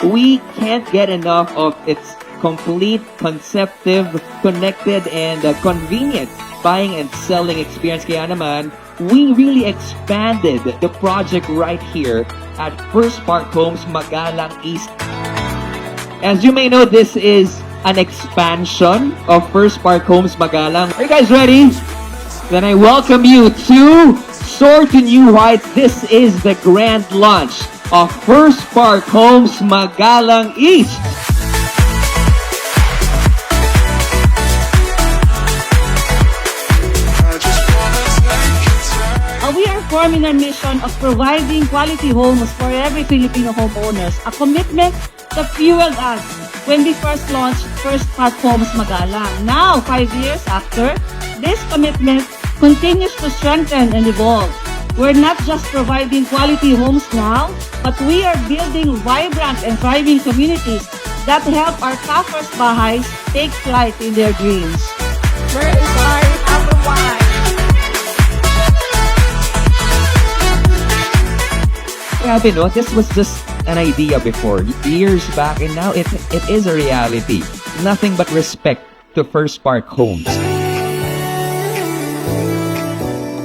we can't get enough of its complete, conceptive, connected, and convenient buying and selling experience. Kaya naman, we really expanded the project right here at First Park Homes Magalang East. As you may know, this is an expansion of First Park Homes Magalang. Are you guys ready? Then I welcome you to Soar to New Heights. This is the grand launch of First Park Homes Magalang East. We are forming our mission of providing quality homes for every Filipino homeowners, a commitment that fueled us when we first launched First Park Homes Magalang. Now, 5 years after, this commitment continues to strengthen and evolve. We're not just providing quality homes now, but we are building vibrant and thriving communities that help our Ka-First Bahays take flight in their dreams. Where is our number one? Grabe, no? This was just an idea before, years back, and now it is a reality. Nothing but respect to First Park Homes.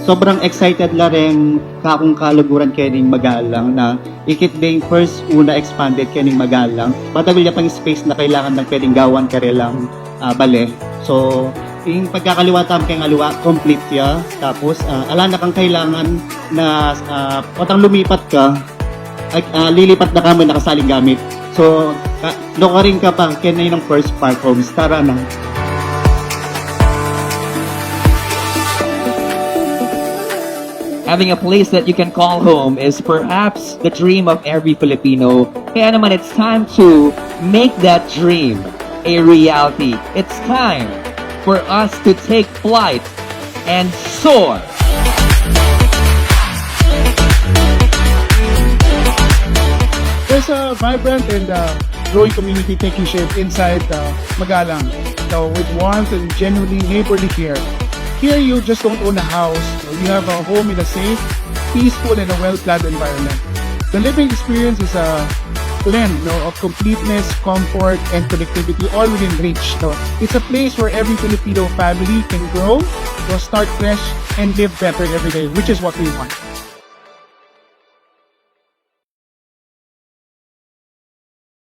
Sobrang excited la rin kakong kaluguran kening Magalang na ikit being first una expanded kening Magalang. Matagal niya pang space na kailangan ng pwedeng gawan karelang bale. So, yung pagkakaliwatan kayong aliwa, complete ya. Tapos, ala na kang kailangan na patang lumipat ka, lilipat na kami nakasaling gamit. So, loka rin ka pang kenay ng First Park Homes. Tara na. Having a place that you can call home is perhaps the dream of every Filipino. Kaya naman, it's time to make that dream a reality. It's time for us to take flight and soar. There's a vibrant and growing community taking shape inside Magalang, with warmth and genuinely neighborly care. Here, you just don't own a house. You have a home in a safe, peaceful, and a well-planned environment. The living experience is a blend of completeness, comfort, and connectivity, all within reach. It's a place where every Filipino family can grow, start fresh, and live better every day, which is what we want.